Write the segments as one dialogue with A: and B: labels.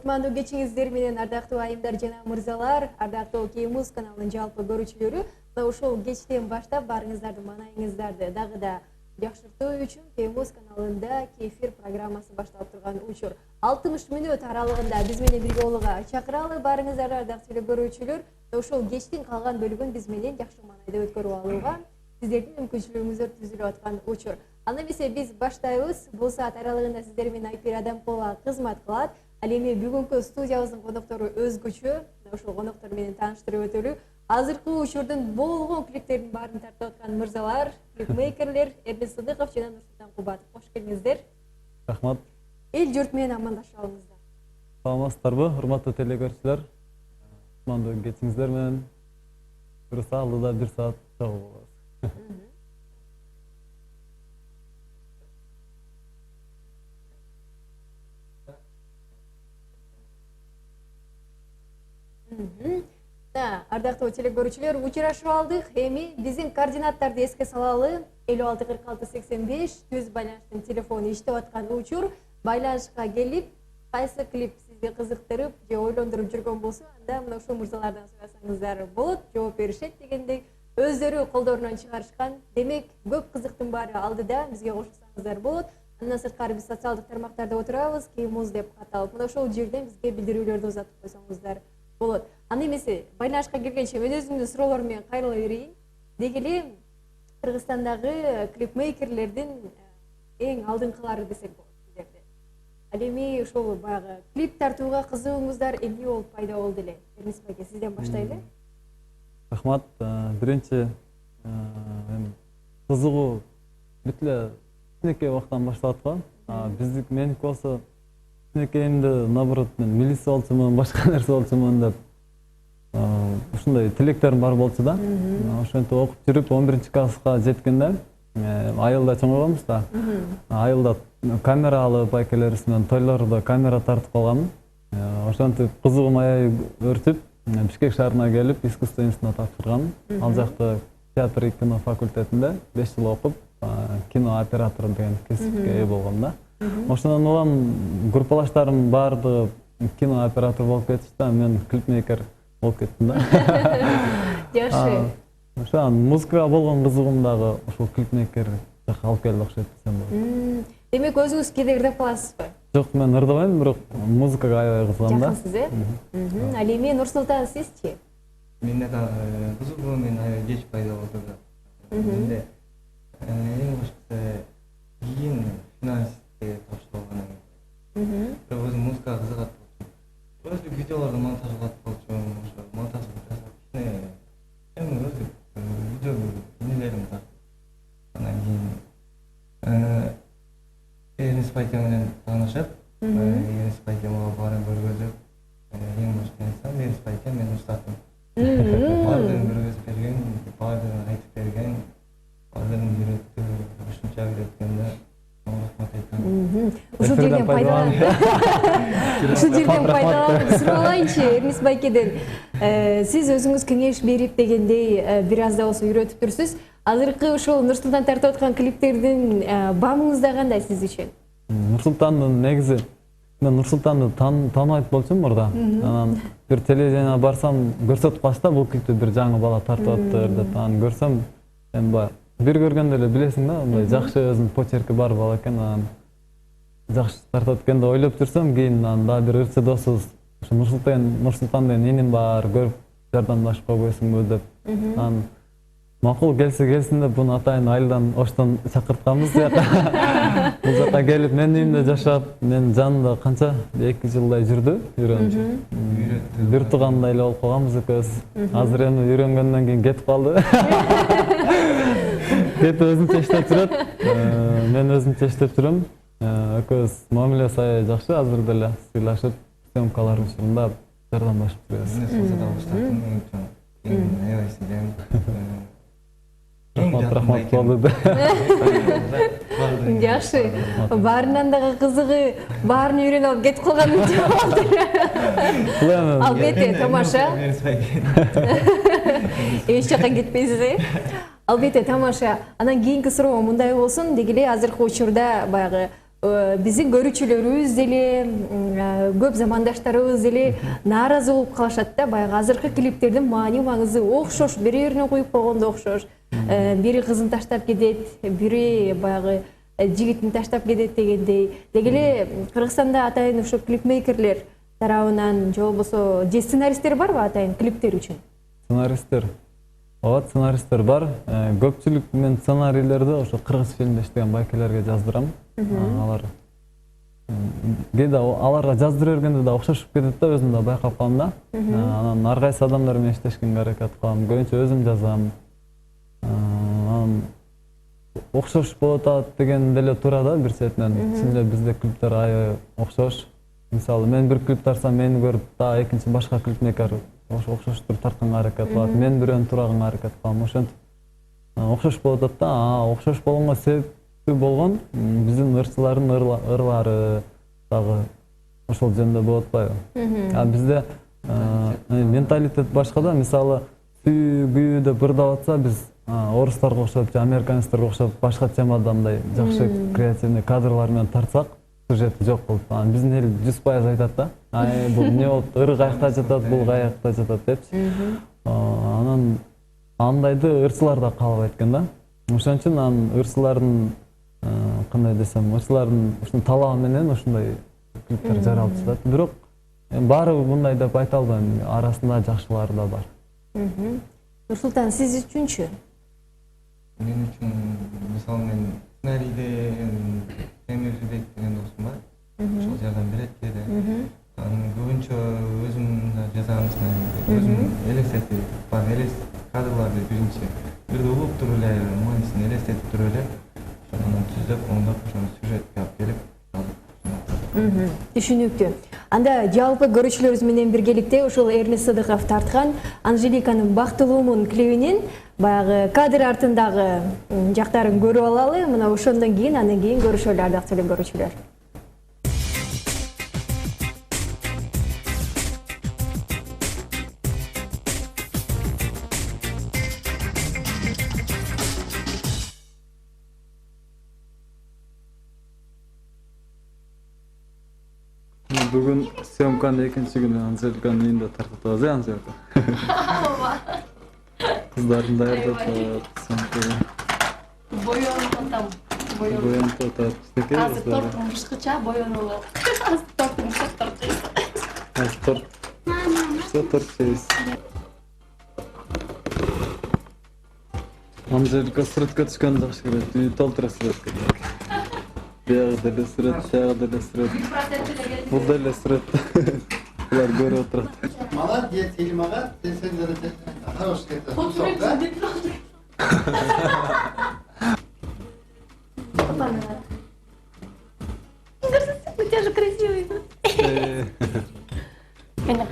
A: Кутмандуу кечиңиздер менен ардактуу айымдар жана мырзалар, ардактуу Кей-Муз каналынын жалпы көрүүчүлөрү, ушул кечтен баштап баарыңыздарды маанайыңыздарды дагы да жакшыртуу үчүн Кей-Муз каналында кефир программасы башталып турган учур. 60 мүнөт аралыгында биз менен бирге болууга чакыралы баарыңыздарды ардактуу көрүүчүлөр. Ушул кечтин калган бөлүгүн биз менен жакшы маанайда өткөрүп алууга сиздердин мүмкүнчүлүгүңүздөр түзүлүп аткан учур. Аны эмесе биз баштайбыз. Бул саат аралыгында сиздер менен Айпир Адамкулова кызмат кылат. Ал эми бүгүнкү студиябыздын коноктору өзгөчө. Ошол коноктор менен тааныштырып өтөлү. Азыркы учурдун болгон клиптердин баарын тартып аткан мырзалар, клипмейкерлер Эрнис Сыдыков жана Нурсултан Кубатов. Кош келиңиздер.
B: Рахмат.
A: Эл журт менен амандашып алыңыздар.
B: Саламатсыздарбы, урматтуу телекөрүүчүлөр? Кутмандуу кечиңиздер менен бир алдыда бир саат чогуу болобуз.
A: Ардактуу телекөрүүчүлөр, учурашып алдык. Эми биздин координаттарды эске салалы. 56 46 85 түз байланыштын телефону иштеп аткан учур. Байланышка келип, кайсы клип сизди кызыктырып же ойлондуруп жүргөн болсо, анда мына ушул мырзалардан сурасаңыздар болот, жооп беришет дегендей. Өздөрү колдорунан чыгарышкан. Демек, көп кызыктын баары алдыда, бизге кошулсаңыздар болот. Андан сырткары биз социалдык тармактарда отурабыз, Кей-Муз деп каталып. Мына ошол жерден бизге билдирүүлөрдү узатып койсоңуздар болот. Аны эмесе, байланышка келгенче мен өзүмдүн суроолорум менен кайрыла берейин. Деги эле Кыргызстандагы клипмейкерлердин эң алдыңкылары десек болот сиздерде. Ал эми ошол баягы клип тартууга кызыгууңуздар эмне болуп пайда болду эле? Эрнис байке, сизден баштайлы.
B: Рахмат. Биринчи кызыгуу бүт эле кичинекей убактан башталат го. Биздик меники болсо кичинекейимде наоборот мен милиция болчумун, башка нерсе болчумун деп ушундай тилектерим бар болчу да. Ошентип окуп жүрүп 11-класска жеткенде айылда чоңойгонбуз да. Айылда камера алып, байкелерибиз менен тойлордо камера тартып калганмын. Ошентип кызыгуум аябай өртүп, Бишкек шаарына келип, искусство институтуна тапшырганмын. Ал жакта театр и кино факультетинде 5 жыл окуп, кино оператору деген кесипке ээ болгом да. Ошондон улам группалаштарым баардыгы кино оператор болуп кетишти да, мен клипмейкер болуп кеттим да.
A: Жакшы.
B: Ошо музыкага болгон кызыгуум дагы ушул клипмейкер жакка алып келди окшойт десем болот.
A: Демек, өзүңүз кээде ырдап каласызбы?
B: Жок, мен ырдабайм, бирок музыкага аябай кызыгам да.
A: Жакынсыз, э? Ал эми Нурсултан, сизчи?
C: Менде да кызыгуу мен аябай кеч пайда болду да. Менде эң башкысы кийин финансистке тапшырылгандан кийин. Бирок өзүм музыкага кызыгат болчумун. Өзү видеолорду монтажлап болчумун, ошо монтаж жасап кичине эми өзү видео инелерим бар. Андан кийин Эрнис байке менен таанышып, Эрнис байке мага баарын көргөзүп, эң башкы инсан Эрнис байке менин устатым. Баардыгын көргөзүп берген, баардыгын айтып берген, баардыгын үйрөттү, ушунча үйрөткөндө рахмат айтам.
A: Ушул жерден пайдаланып суралайынчы Эрнис байкеден. Сиз өзүңүз кеңеш берип дегендей бир аз да болсо үйрөтүптүрсүз. Азыркы ушул Нурсултан тартып аткан клиптердин баамыңыз да кандай сиз үчүн?
B: Нурсултандын негизи мен Нурсултанды тааныбайт болчумун мурда. Анан бир телевидениеге барсам, көрсөтүп калышты да, бул клипти бир жаңы бала тартып аптыр деп. Анан көрсөм, эми баягы бир көргөндө эле билесиң да, мындай жакшы өзүнүн почерки бар бала экен, анан жакшы тартат экен деп ойлоп жүрсөм, кийин анан дагы бир ырчы досубуз ушу Нурсултан деген иним бар, көрүп жардамдашып койбойсуңбу деп. Анан макул келсин деп буну атайын айылдан Оштон чакыртканбыз жака. Бул жака келип менин үйүмдө жашап, менин жанымда канча 2 жылдай жүрдү, үйрөндү. Бир туугандай эле болуп калганбыз экөөбүз. Азыр эми үйрөнгөндөн кийин кетип калды. Кетип өзүнчө иштеп жүрөт. Мен өзүмчө иштеп жүрөм. Экөөбүз мамилебиз аябай жакшы, азыр деле сыйлашып, съемкалар учурунда жардамдашып жүрөбүз. Рахмат болду.
A: Жакшы. Баарынан дагы кызыгы, баарын үйрөнүп алып кетип калган болду. Албетте, тамаша. Эч жака кетпейсиз, э? Албетте, тамаша. Анан кийинки суроо мындай болсун, деги эле азыркы учурда баягы биздин көрүүчүлөрүбүз деле көп замандаштарыбыз деле нааразы болуп калышат да, баягы азыркы клиптердин маани маңызы окшош, бири бирине куюп койгондо окшош. Бири кызын таштап кетет, бири баягы жигитин таштап кетет дегендей. Деги эле Кыргызстанда атайын ошо клипмейкерлер тарабынан же болбосо же сценаристтер барбы атайын клиптер үчүн?
B: Сценаристтер. Ооба, сценаристтер бар. Көпчүлүк мен сценарийлерди ошо кыргыз фильмде иштеген байкелерге жаздырам. Алар кээде аларга жаздыра бергенде да окшошуп кетет да, өзүм да байкап калам да. Анан ар кайсы адамдар менен иштешкенге аракет кылам. Көбүнчө өзүм жазам. Анан окшош болуп атат деген деле туура да, бир четинен. Чын эле бизде клиптер аябай окшош. Мисалы, мен бир клип тарсам, мени көрүп да экинчи башка клипмейкер окшоштур тартканга аракет кылат. Мен бирөөнү туурагanga аракет кылам. Ошентип окшош болуп атат да. Окшош болгонго себеби болгон биздин ырчылардын ырлары дагы ошол жөнүндө болуп атпайбы? Бизде менталитет башка да. Мисалы, сүйүү деп ырдап атса, биз орустарга окшоп же американецтерге окшоп башка темадандай жакшы креативный кадрлар менен тартсак, сюжети жок болуп. Биздин эл 100% айтат да. Бул эмне болуп, ыры каякта жатат, бул каякта жатат депчи. Анан андайды ырчылар да каалабайт экен да. Ошон үчүн анан ырчылардын кандай десем, ырчылардын ушун талабы менен ушундай клиптер жаралып жатат. Бирок баары мындай деп айта албайм, арасында жакшылары да бар.
A: Нурсултан, сиз үчүнчү?
C: Мен үчүн мисалы мен сценарийде Темир Жибек деген досум бар. Ошол жардам берет кээде. Анан көбүнчө өзүм да жазам сценарийди. Өзүм элестетип, кадрларды биринчи бирде угуп туруп эле, маанисин элестетип туруп эле, анан түзөп, оңдоп, ошону сюжетке алып келип
A: түшүнүктүү. Анда жалпы көрүүчүлөрүбүз менен биргеликте ушул Эрнест Сыдыков тарткан Анжеликанын Бактылуумун клибинин баягы кадр артындагы жактарын көрүп алалы. Мына ошондон кийин, андан кийин көрүшөлү ардактуу көрүүчүлөр.
B: Бүгүн съемканын экинчи күнү Анжеликанын үйүндө тартып атабыз, Анжелика? Кыздарын даярдап атабыз.
D: Боёнуп атам.
B: Боёнуп атат.
D: Азыр торттун бышкыча боёнуп атат. Азыр торттун бышкыч жейбиз.
B: Азыр торт жейбиз. Анжелика сүрөткө түшкөндү жакшы көрөт. Үй толтура сүрөткө. Бияғы деле сүрөт, тияғы деле сүрөт. Бул деле сүрөт. Булар көрүп отурат.
E: Молодец, Ильмага, ты сегодня хороший это.
D: У тебя же красивый. Меня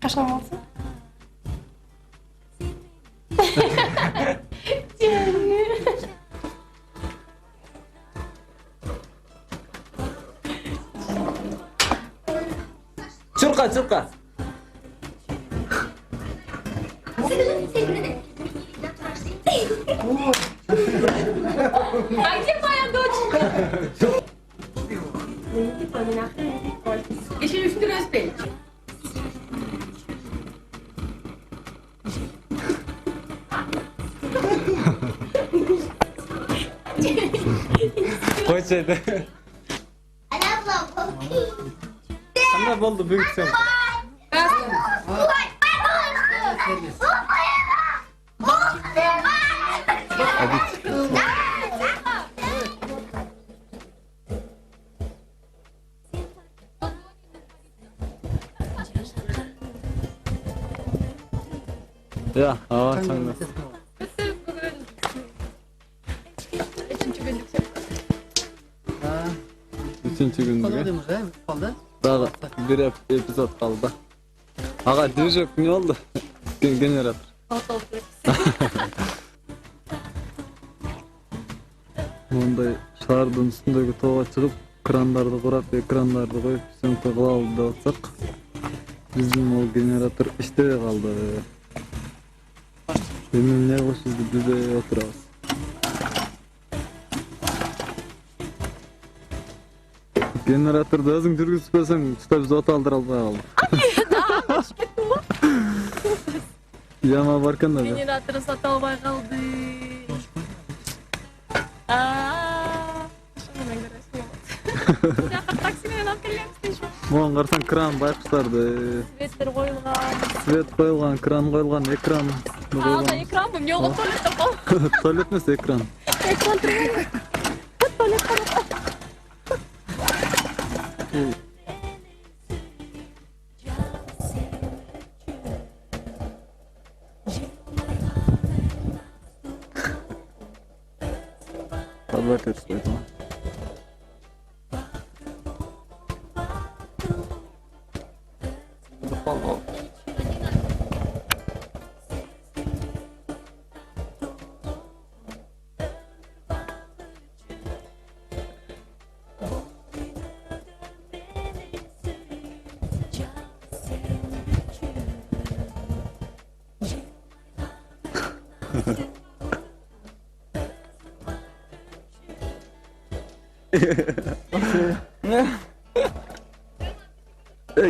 D: Кашан болсун?
B: Чурка.
D: А где моя дочь? Еще не успели.
B: Койчойду. Кандай болду бүгүн съемка? Ya, çаңда. Üçüncü gündü. Daha bir epizod kaldı. Ağa düşük ne oldu? Generator. Bunday şahardın üstündeki toğa çıkıp kranlardı kurap, ekranlardı koyup sönkü kılavuz da atsak bizim o generator işte kaldı. Benim ne koşuzdu bize oturağız. Генераторду өзүң жүргүзбөсөң тута биз от алдыра албай калдык. Яма бар экен да.
D: Генератор сата албай калды. Ошондон көрөсүң. Жакыр такси менен алып келебиз дейши.
B: Могун карасаң кран байкуштарды.
D: Светтер коюлган.
B: Свет коюлган, кран коюлган, экран.
D: Ага, экран бу эмне болгон туалетте калды.
B: Туалет эмес, экран.
D: Экран турбайбы? Туалет калды.
B: Подватер стоит.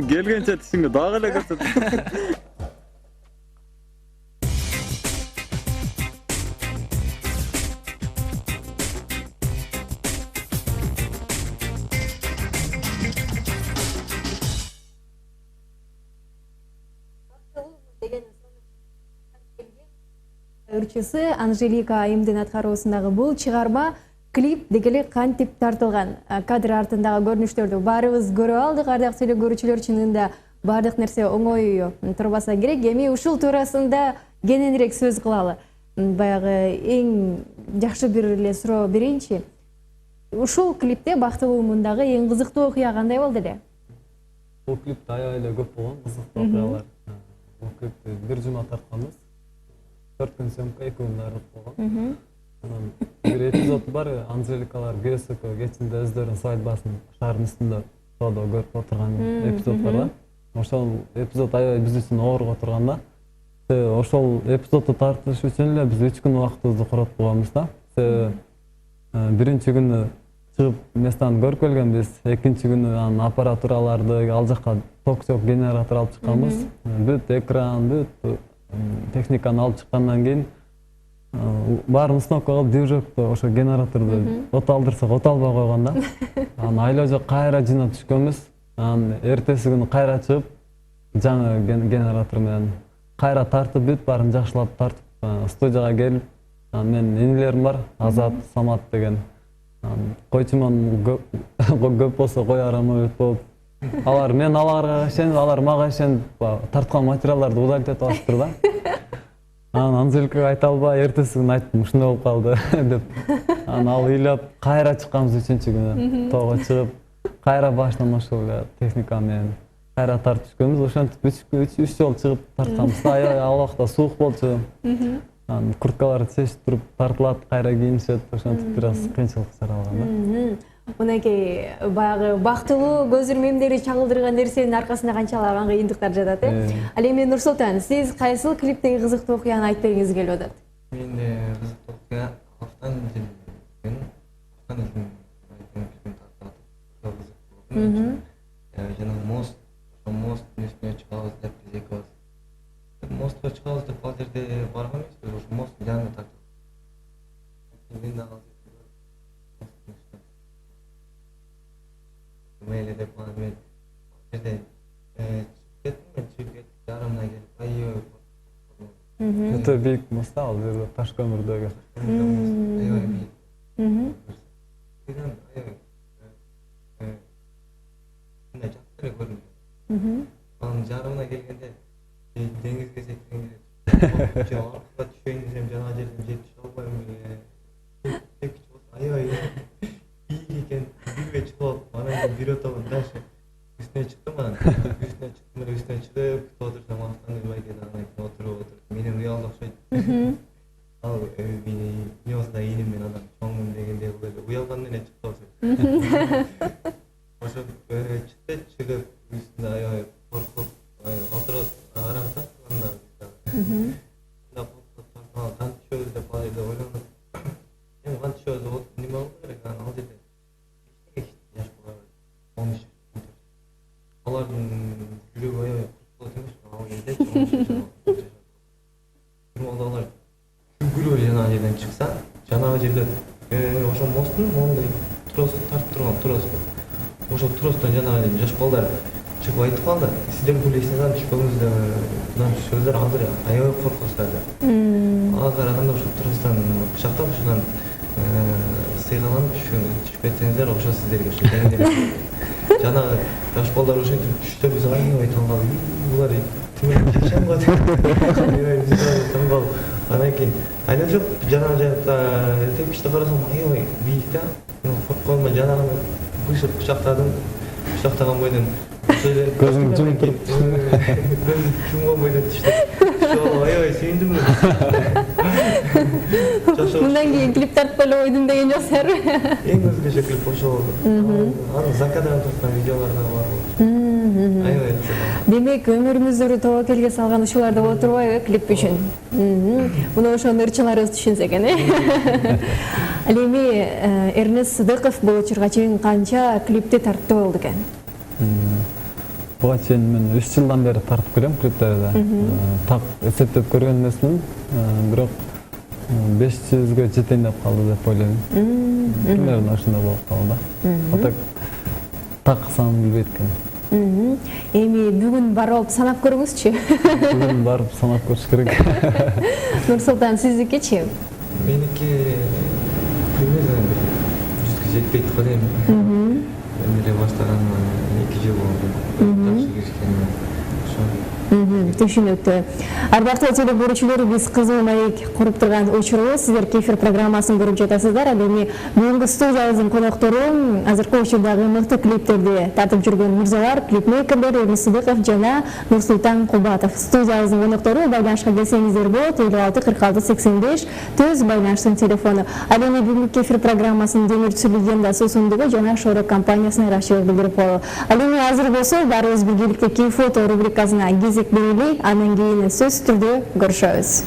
B: Келгенче тишиңе дагы эле көрсөт.
A: Ырчысы Анжелика Айымдын аткаруусундагы бул чыгарма клип дегеле кантип тартылган, кадр артындагы көрүнүштөрдү баарыбыз көрүп алдык. Ардактуу теле көрүүчүлөр, чынында баардык нерсе оңой турбаса керек. Эми ушул туурасында кененирээк сөз кылалы. Баягы эң жакшы бир эле суроо берейинчи. Ушул клипте Бактылуу мундагы эң кызыктуу окуя кандай болду эле?
B: Бул клипте аябай эле көп болгон кызыктуу окуялар. Бул клипти бир жума тартканбыз. 4 күн съемка, 2 күн даярдык болгон. Бир эпизод бар, Анжеликалар Гөсөкө кечинде өздөрүнүн свадьбасын шаардын үстүндө тоодо көрүп отурган эпизод бар да. Ошол эпизод аябай биз үчүн ооруга турган да. Ошол эпизодду тартыш үчүн эле биз 3 күн убактыбызды коротуп койгонбуз да. Биринчи күнү чыгып местаны көрүп келгенбиз, экинчи күнү анын аппаратураларды ал жака ток-шок генератор алып чыкканбыз. Бүт экран, бүт техниканы алып чыккандан кийин баарын установка кылып движокто ошо генераторду от алдырсак от албай койгон да. Анан айла жок кайра жыйнап түшкөнбүз. Анан эртеси күнү кайра чыгып жаңы генератор менен кайра тартып бүт баарын жакшылап тартып студияга келип, менин инилерим бар, Азат, Самат деген. Койчуман көп болсо кой арамы болуп, алар мен аларга ишенип, алар мага ишенип тарткан материалдарды удалить этип алыптыр да. Анан Анжеликага айта албай, эртеси күнү айттым, ушундай болуп калды деп. Анан ал ыйлап кайра чыкканбыз 3-күнү. Тоого чыгып, кайра башынан ошол техника менен кайра тартып түшкөнбүз. Ошентип 3 жолу чыгып тартканбыз. Аябай ал убакта суук болчу. Анан курткаларды чечип туруп тартылат, кайра кийинишет. Ошентип бир аз кыйынчылык чаралган да.
A: Мынакей баягы бактылуу көз ирмемдери чагылдырган нерсенин аркасында канчалаган кыйындыктар жатат, Ал эми Нурсултан, сиз кайсыл клиптеги кызыктуу окуяны айтып бергиңиз келип атат?
C: Менде кызыктуу окуя Афган жери. Жана мост, ошол посттун үстүнө чыгабыз деп биз экөөбүз. Мостко чыгабыз деп ал жерде барган эмеспиз, ошол посттун жанына тартып. Мейлі деп бана мен жерде чыгып жарымына келип аябай
B: Өтө бийик мост ал жерде таш көмүрдөгү.
C: Аябай бийик. Мындай жакшы эле көрүнөт. Анын жарымына келгенде деңизге секирген керек. Аркага түшөйүн десем жана жерден жетип түшө албайм эле. Аябай бийик экен, бирге чыгып, анан бирөө тобун дальше үстүнө чыктым, анан үстүнө чыгып, күтүп отурсам Автандын байке анан отуруп менен уялды окшойт. Ал эмне болсо да ийиним мен анан чоңмун дегендей кылып уялгандан эле чыкты ошо. Ошо чыкты, чыгып үстүнө аябай коркуп отуруп арам тартканда кантип түшөбүз деп ал жерде ойлонуп кантип түшөбүз деп неме болду керек, анан ал жерде ал кезде Нурмалдалар күлгүлөр жанагы жерден чыкса, жанагы жерде ошо мосттун моундай трос тартып турган трос бар. Ошо тростон жанагы жаш балдар чыгып айтып калды. Сиздер күлөсүңөр түшпөңүздөр, мындан түшпөңүздөр, азыр аябай коркосуздар деп. Ага караганда ошо тростон бычактап ушудан сыйгаланып түшпөсөңүздөр, ошо сиздерге ошо дегендей. Жанагы жаш балдар ошентип түштө биз аябай таң калдык. Булар жашанга деп. Анан кийин айла жок, жанагы жакта тепкичте карасам аябай бийик да. Коркконыма жанагы бышып кучактадым. Кучактаган бойдон
B: көзүң жумуп туруп
C: көзүм жумган бойдон түштү. Аябай сүйүндүм.
A: Мындан кийин клип тартып эле койдум деген жоксуздарбы?
C: Эң өзгөчө клип ошол. Анын закадан турган видеолор да бар. Аябай.
A: Демек, өмүрүңүздөрдү тобокелге салган ушулар да боло турбайбы клип үчүн? Муну ошону ырчыларыбыз түшүнсө экен, Ал эми Эрнест Сыдыков бул учурга чейин канча клипти тартып болду экен?
B: Буга чейин мен 3 жылдан бери тартып келем клиптерди. Так эсептеп көргөн эмесмин, бирок 500ге жетейин деп калды деп ойлойм. Примерно ошондой болуп калды. Атак так санын билбейт экенмин.
A: Эми бүгүн барып санап көрүңүзчү.
B: Бүгүн барып санап көрүш керек.
A: Нурсултан, сиздикичи?
C: Меники примерно 100ге жетпейт го дейм. Эле баштаганына 2 жыл болду. Жакшы киришкениме.
A: Түшүнүктүү. Ардактуу теле көрүүчүлөр, биз Кызыл маек куруп турган учурда сиздер Кефир программасын көрүп жатасыздар. Ал эми бүгүнкү студиябыздын коноктору азыркы учурдагы мыкты клиптерди тартып жүргөн мырзалар, клипмейкерлер Эрнест Сыдыков жана Нурсултан Кубатов. Студиябыздын коноктору, байланышка келсеңиздер болот, 56 46 85 төз байланыштын телефону. Ал эми бүгүнкү Кефир программасынын демирчү легенда суусундугу жана Шорок компаниясына ырахчылык билдирип коелу. Ал эми азыр болсо баарыбыз биргеликте кей фото рубрикасына кезек берели, анан кийин сөз түрдө көрүшөбүз.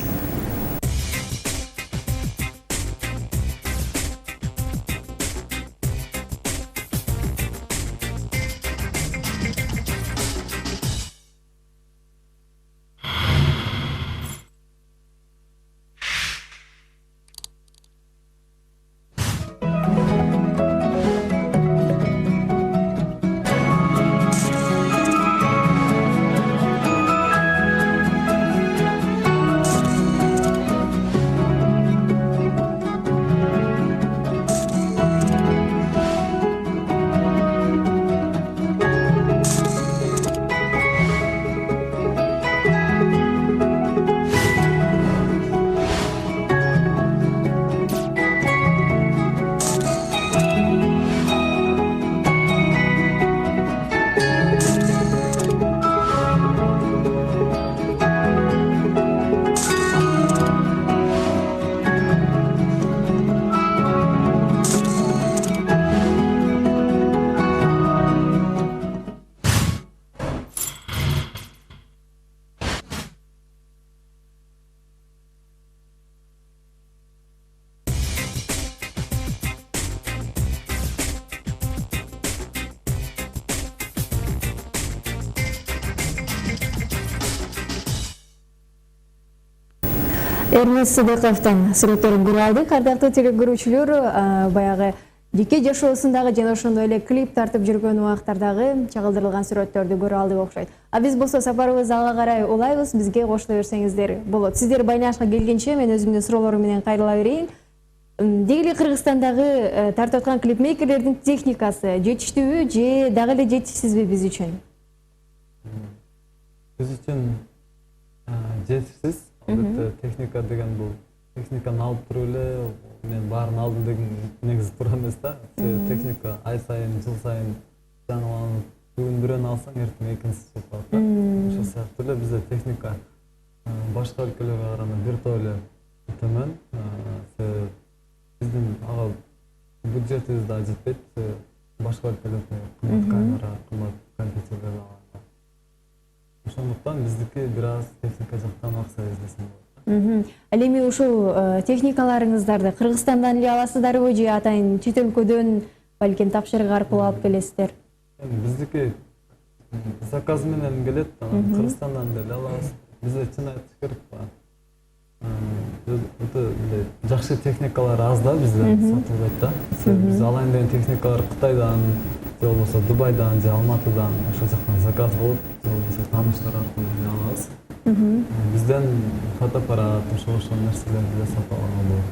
A: Эрнест Сыдыковдун сүрөттөрүн көрүп алдык. Ардактуу теле көрүүчүлөр, баягы жеке жашоосундагы жана ошондой эле клип тартып жүргөн убактардагы чагылдырылган сүрөттөрдү көрүп алдык окшойт. А биз болсо сапарыбызды ала карай улайбыз, бизге кошула берсеңиздер болот. Сиздер байланышка келгенче мен өзүмдүн суроолорум менен кайрыла берейин. Деги эле Кыргызстандагы тартып аткан клипмейкерлердин техникасы жетиштүүбү же дагы эле жетишсизби биз үчүн?
B: Биз үчүн жетишсиз. Албетте техника деген бул техниканы алып туруп эле мен баарын алдым деген негизи туура эмес да. Техника ай сайын, жыл сайын жаңыланып, бүгүн бирөөнү алсаң, эртең экинчиси чыгып калат да. Ошол сыяктуу эле бизде техника башка өлкөлөргө караганда бир топ эле төмөн. Биздин ага бюджетибиз да жетпейт. Башка өлкөлөрдө кымбат камера, кымбат компьютерлер алган. Ошондуктан биздики бир аз техника жактан акча издесең болот.
A: Ал эми ушул техникаларыңыздарды Кыргызстандан эле аласыздарбы же атайын чет өлкөдөн балким тапшырык аркылуу алып келесиздер?
B: Биздики заказ менен келет, Кыргызстандан деле алабыз. Бизде чын айтыш керек өтө жакшы техникалар аз да бизде сатылбайт да. Биз алайын деген техникалар Кытайдан, же болбосо Дубайдан, же Алматыдан, ошол жактан заказ болуп, же болбосо тааныштар аркылуу алабыз. Бизден фотоаппарат, ошол нерселерди деле сатып алган болот.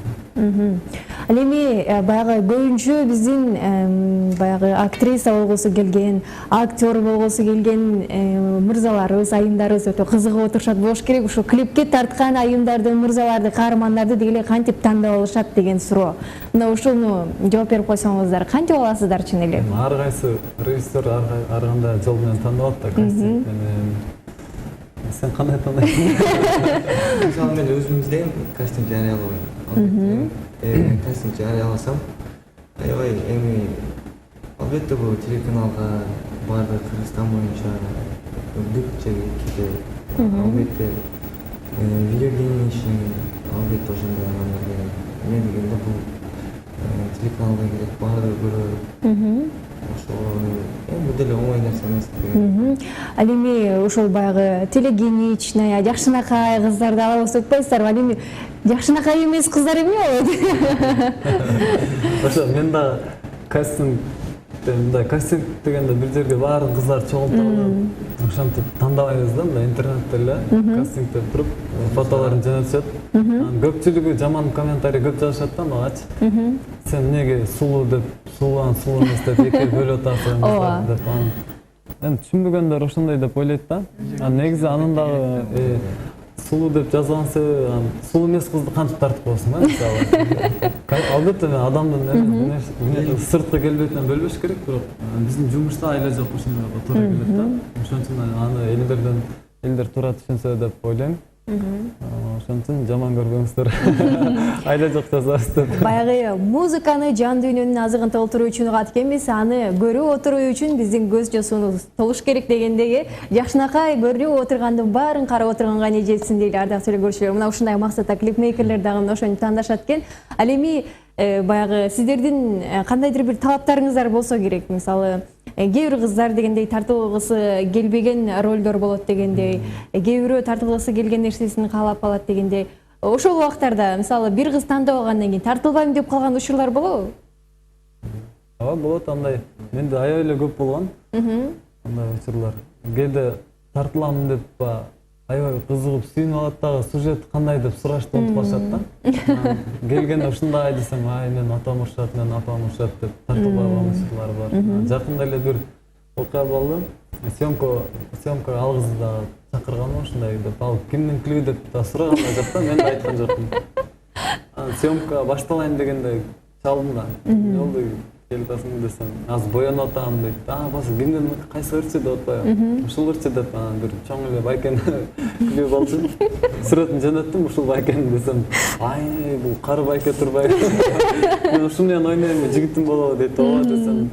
A: Ал эми баягы көбүнчө биздин баягы актриса болгусу келген, актер болгусу келген мырзаларыбыз, айымдарыбыз өтө кызыгып отурушат болуш керек. Ушул клипке тарткан айымдарды, мырзаларды, каармандарды дегеле кантип тандап алышат деген суроо. Мына ушуну жооп берип койсоңуздар, кантип аласыздар чын эле?
B: Ар кайсы режиссер ар кандай жол менен тандап атат да, кастинг менен. Сен кандай тандайсың?
C: Мисалы мен өзүмүзден кастинг жарыялабайм. Кастинг жарыяласам, аябай эми албетте бул телеканалга баардык Кыргызстан боюнча бүт жерге кетет. Албетте видео кийим ишин албетте ошондой адамдар керек. Эмне дегенде бул телеканалга келет, баардыгы көрөт. Бул деле оңой нерсе эмес.
A: Ал эми ошол баягы телегеничная, жакшынакай кыздарды алабыз деп атпайсыздарбы? Ал эми жакшынакай эмес кыздар эмне болот?
B: Ошо мен да кастинг дегенде бир жерге баардык кыздар чогултуп, ошентип тандабайбыз да, мындай интернетте эле кастингде туруп фотолорун жөнөтүшөт. Көпчүлүгү жаман комментарий көп жазышат да магачы. Сен эмнеге сулуу деп, сулуу эмес деп эки бөлүп атасың деп. Эми түшүнбөгөндөр ошондой деп ойлойт да. Негизи анын дагы сулуу деп жазгансы, сулуу эмес кызды кантип тартып коесуң да, мисалы. Албетте адамдын сырткы келбетинен бөлбөш керек, бирок биздин жумушта айла жок ошондой туура келет да. Ошон үчүн аны элдер туура түшүнсө деп ойлойм. Ошон үчүн жаман көрбөңүздөр. Айла жок жазабыз деп.
A: Баягы музыканы жан дүйнөнүн азыгын толтуруу үчүн угат экенбиз, аны көрүп отуруу үчүн биздин көз жосуубуз толуш керек дегендеги жакшынакай көрүп отургандын баарын карап отурганга не жетсин дейли ардактуу көрүүчүлөр. Мына ушундай максатта клипмейкерлер дагы ошону тандашат экен. Ал эми баягы сиздердин кандайдыр бир талаптарыңыздар болсо керек. Мисалы, кээ бир кыздар дегендей тартылгысы келбеген ролдор болот дегендей, кээ бирөө тартылгысы келген нерсесин каалап алат дегендей. Ошол убактарда мисалы бир кыз тандап алгандан кийин тартылбайм деп калган учурлар болобу?
B: Ооба, болот андай. Менде аябай эле көп болгон. Андай учурлар. Кээде тартыламын деп аябай кызыгып сүйүнүп алат дагы, сюжет кандай деп сурашты унутуп калышат да. Келгенде ушундай десем, мен атам урушат, мен апам урушат деп тартылбай калган учурлар бар. Жакында эле бир окуя болду. Съемка ал кызды дагы чакырганмын ушундай деп, ал кимдин клиби деп да сураган да жок да, мен да айткан жокмун. Съемка башталайын дегенде чалдым да. Жолду келип атасың десем, азыр боянып атам дейт. Басы кимдин кайсы ырчы деп атпайбы? Ушул ырчы деп бир чоң эле байкен клип болчу. Сүрөтүн жөнөттүм, ушул байкен десем, бул кары байке турбайбы? Мен ушуну менен ойнойм, жигитим болобу дейт. Ооба десем,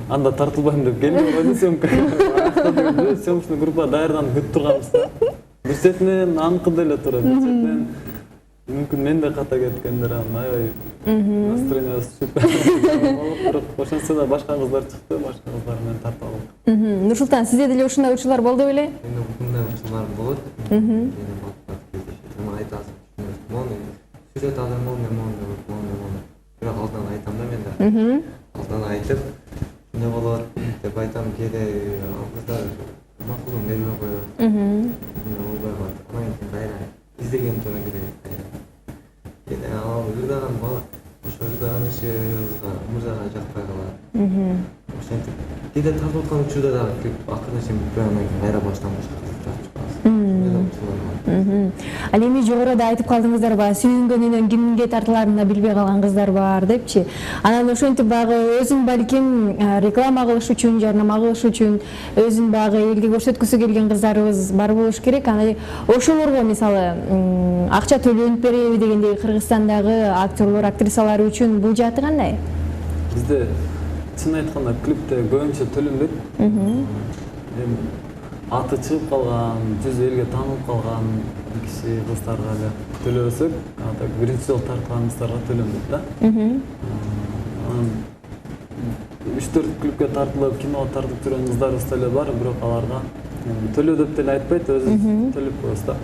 B: анда тартылбайм деп келип койду съемкага. Съемочный группа даярданып күтүп турганбыз да. Бир четинен аныкы деле турат, бир четинен мүмкүн мен да ката кеткендер, аябай настроениясы түшүп. Ошентсе да башка кыздар чыкты, башка кыздар менен тартып алдык.
A: Нурсултан, сизде деле ушундай учурлар болду беле?
C: Менде ушундай учурлар болот. Айтасың, сюжет адам болмойм, бирок алдынан айтам да мен да. Алдынан айтып, эмне болот деп айтам, кээде ал кыздар макулдук бербей коет. Болбой калат. Анан кийин кайра издеген туура келет. Кээде ал ырдаган бала, ошо ырдаган иши мырзага жакпай калат. Ошентип кээде тартып аткан учурда дагы акырына чейин бүтпөй, анан кийин кайра баштан башка тартып чыгабыз.
A: Ал эми жогоруда айтып калдыңыздар, баягы сүйүнгөнүнөн кимге тартыларын билбей калган кыздар бар депчи. Анан ошентип баягы өзүн балким реклама кылыш үчүн, жарнама кылыш үчүн өзүн баягы элге көрсөткүсү келген кыздарыбыз бар болуш керек. Анан ошолорго мисалы акча төлөнүп береби дегендей Кыргызстандагы актерлор, актрисалар үчүн бул жааты кандай?
B: Бизде чын айтканда клипте көбүнчө төлөнбөйт. Аты чыгып калган, жүзү элге таанылып калган киши кыздарга эле төлөбөсөк, биринчи жолу тартылган кыздарга төлөнбөйт да. 3-4 клипке тартылып, кино тартып жүрген кыздарыбыз деле бар, бирок аларга төлөө деп деле айтпайт, өзү төлөп коебуз да.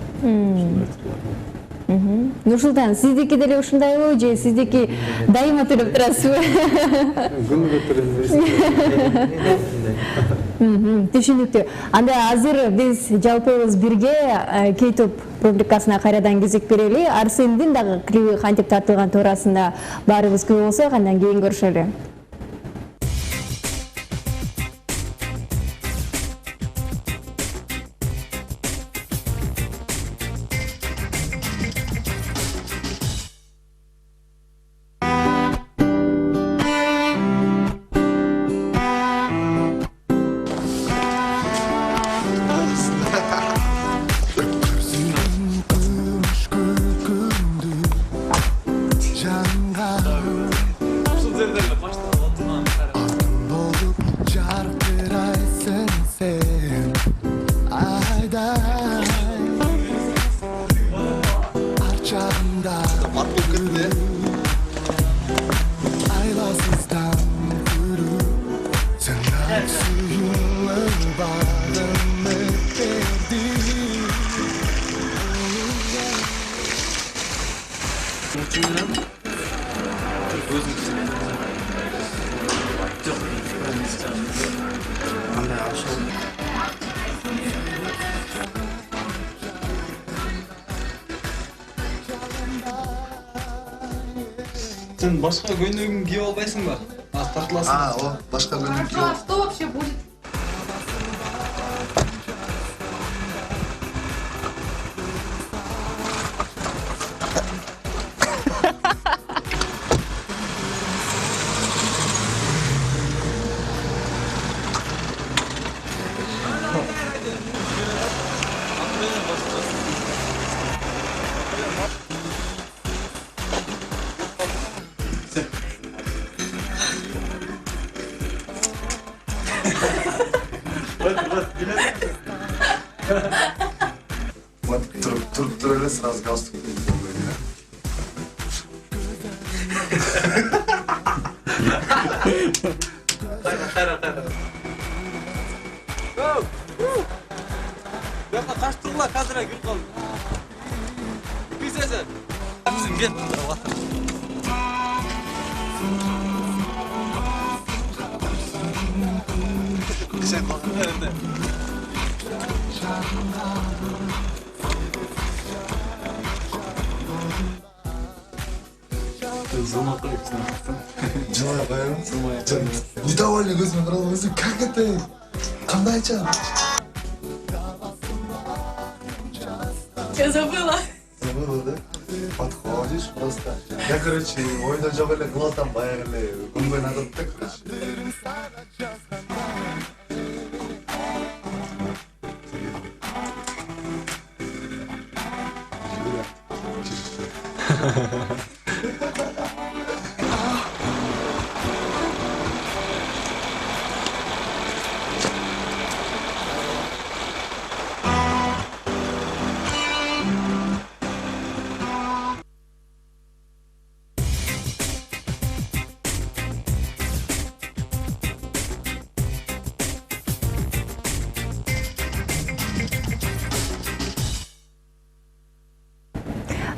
A: Нурсултан, сиздики деле ушундайбы же сиздики дайыма төлөп турасызбы?
B: Күнүгө төлөйбүз.
A: Түшүнүктүү. Анда азыр биз жалпыбыз бирге K-Top рубрикасына кайрадан кезек берели. Арсендин дагы клиби кантип тартылган туурасында баарыбыз күбө болсок, андан кийин көрүшөлү.
F: Sen başka gönlün giy olbaysın mı? Tartılasın.
E: O başka bölüm yok.
D: А что вообще будет?
E: Вот Türk öyle sırası gastık.
F: Yapma kaçtırla kadına gül kaldı. Bir sese. Bizim gel. Güzel bakın. Evet.
B: Зума коюпсуң.
E: Жылай қоямын. Недовольный көзімен қарап өзің как это? Қандайча?
D: Я забыла.
E: Забыла, да? Подходишь просто. Я, короче, ойда жоқ эле глаздан баягы эле көнгөн адам да, короче.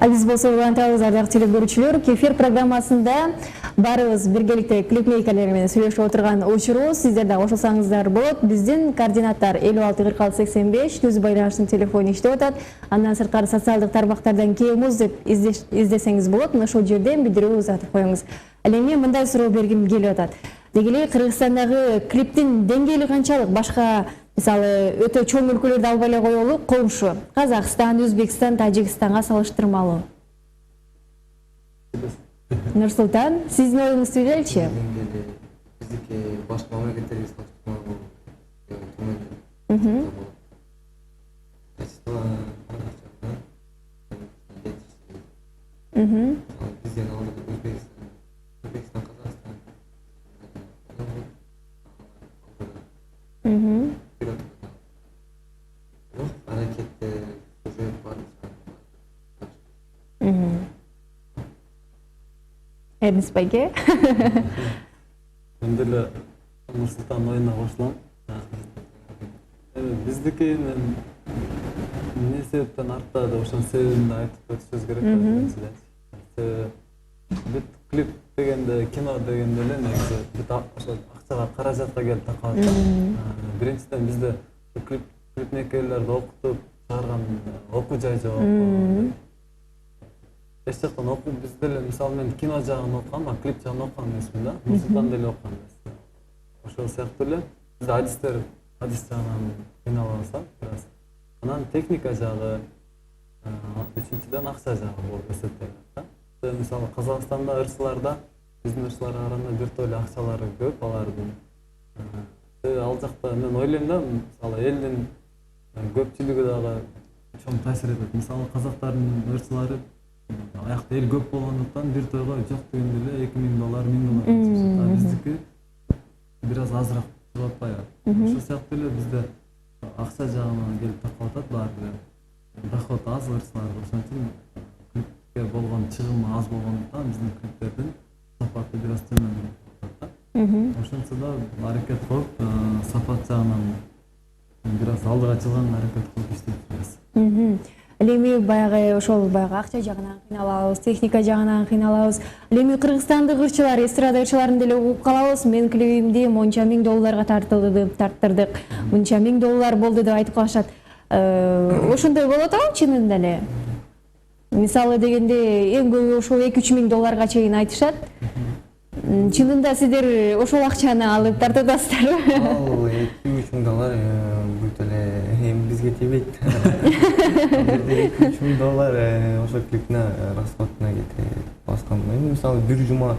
A: Биз болсо улантабыз ардактуу телекөрүүчүлөр, Кефир программасында барыбыз биргеликте клипмейкерлер менен сүйлөшүп отурган учурубуз. Сиздер да кошулсаңыздар болот. Биздин координаттар 56 46 85 түз байланыштын телефону иштеп атат. Андан сырткары социалдык тармактардан K-Muz деп издесеңиз болот. Мына ошол жерден билдирүү узатып коюңуз. Ал эми мындай суроо бергим келип атат. Деги эле Кыргызстандагы клиптин деңгээли канчалык? Башка мисалы өтө чоң өлкөлөрдү албай эле коелу, коңшу Казакстан, Өзбекстан, Тажикстанга салыштырмалуу. Нурсултан, сиздин оюңузду билеличи?
C: Биздики башка мамлекеттерге салыштырмалуу. Бизден алдыгы Өзбекстан, Казакстан. Аракетте уже бар.
A: Эрнис байке.
B: Мен деле Нурсултан оюна кошулам. Биздики эми эмне себептен артта деп ошонун себебин айтып өтүшүбүз керек да биринчиден. Себеби бүт клип дегенде, кино дегенде эле негизи бүт ошо акчага, каражатка келип такалат да. Биринчиден бизде клипмейкерлерди окутуп чыгарган окуу жай жок. Эч жактан окуп биз деле мисалы мен кино жагын окугам, а клип жагын окуган эмесмин да. Нурсултан деле окуган эмес. Ошол сыяктуу эле бизде адис жагынан кыйналабыз да бир аз. Анан техника жагы, үчүнчүдөн акча жагы болуп эсептелет да. Мисалы Казакстанда ырсыларда биздин ырсыларга караганда бир тойло акчалары көп алардын. Ал жакта мен ойлойм да, мисалы элдин көпчүлүгү дагы чоң таасир этет. Мисалы казактардын ырсылары аякта эл көп болгондуктан бир тойго жок дегенде эле $2000, $1000 биздики бир аз азыраак чыгып атпайбы. Ошол сыяктуу эле бизде акча жагынан келип такап атат баары эле. Доход аз ырсыларга, ошон үчүн клипке болгон чыгымы аз болгондуктан биздин клиптердин сапаты бир аз төмөн болуп атат да. Ошентсе да аракет кылып, сапат жагынан бир аз алдыга чыгууга аракет кылып иштеп жүрөбүз.
A: Ал эми баягы ошол баягы акча жагынан кыйналабыз, техника жагынан кыйналабыз. Ал эми Кыргызстандык ырчылар, эстрада ырчыларын деле угуп калабыз. Мен клибимди монча $1000 тарттырдык, мынча $1000 болду деп айтып калышат. Ошондой болот атабы чынында эле? Мисалы дегенде эң көбү ошол $2-3 миң чейин айтышат. Чынында сиздер ошол акчаны алып тартып атасыздарбы?
C: Ал $2-3 миң бүт эле эми бизге тийбейт. $2-3 миң ошол клиптин расходуна кетет. Баскан. Эми мисалы бир жума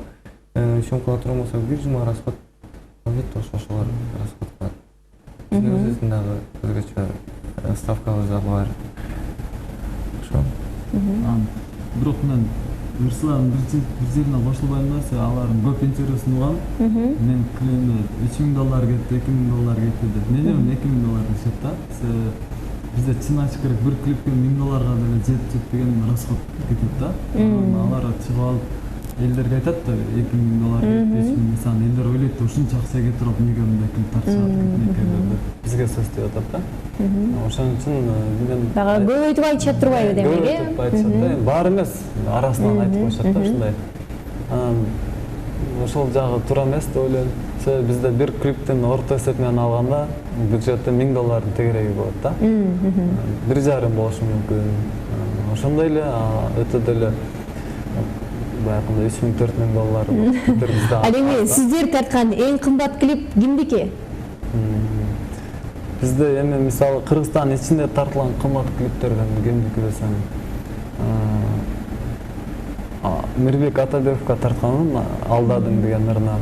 C: съемкалап турган болсок, бир жума расход болот, ошолор расход кылат. Өзүнүн дагы өзгөчө ставкалар дагы бар. Ошо.
B: Бирок мен ырсылардын бир жерине кошулбайм да, алардын көп интересин угам. Мен клибимде $3 миң кетти, $2 миң кетти деп. Эмне $2 миң дешет да? Бизде чын ачык керек, бир клипке $1000 деле жетет деген расход кетет да. Алар чыгып алып элдерге айтат да, $2 миң кетти, $3 миң. Мисалы элдер ойлойт, ушунча акча кетип алып, эмнеге мындай клип тартышат деп бизге сөз деп атат да. Ошон үчүн мен
A: Дагы көбөйтүп айтышат турбайбы демек, э?
B: Көбөйтүп айтышат да, баары эмес, арасынан айтып коюшат да ушундай. Ошол жагы туура эмес деп ойлойм. Себеби бизде бир клиптин орто эсеп менен алганда бюджетте $1000 тегереги болот да. 1,5 болушу мүмкүн. Ошондой эле өтө деле баягындай $3 миң, $4 миң бизде.
A: Ал эми сиздер тарткан эң кымбат клип кимдики?
B: Бизде эми мисалы Кыргызстан ичинде тартылган кымбат клиптерден кимдики десем, Мирбек Атабековго тартканмын, Алдадың деген ырына.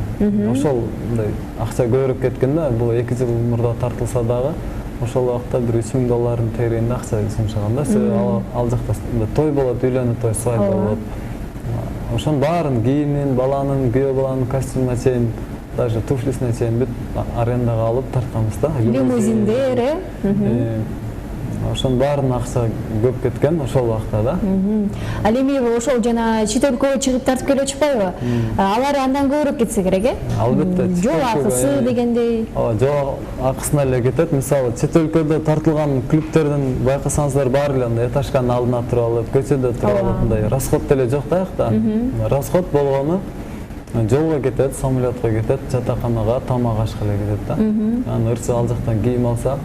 B: Ошол мындай акча көбүрөөк кеткен да, бул 2 жыл мурда тартылса дагы, ошол убакта бир $3 миң тегерегинде акча сумшаган да. Себеби ал жакта той болот, үйлөнүү той, свадьба болот. Ошонун баарын кийимин, баланын, күйөө баланын костюмуна чейин, даже туфлисине чейин бүт арендага алып тартканбыз да.
A: Лимузиндер,
B: Ошонун баарын акча көп кеткен ошол убакта да.
A: Ал эми ошол жана чет өлкөгө чыгып тартып келип атышпайбы? Алар андан көбүрөөк кетсе керек, э?
B: Албетте.
A: Жол акысы дегендей.
B: Жол акысына эле кетет. Мисалы чет өлкөдө тартылган клиптердин байкасаңыздар баары эле мындай этажканын алдына туруп алып, көчөдө туруп алып, мындай расход деле жок да аякта. Расход болгону жолго кетет, самолетко кетет, жатаканага, тамак ашка эле кетет да. Анан ырсы ал жактан кийим алса,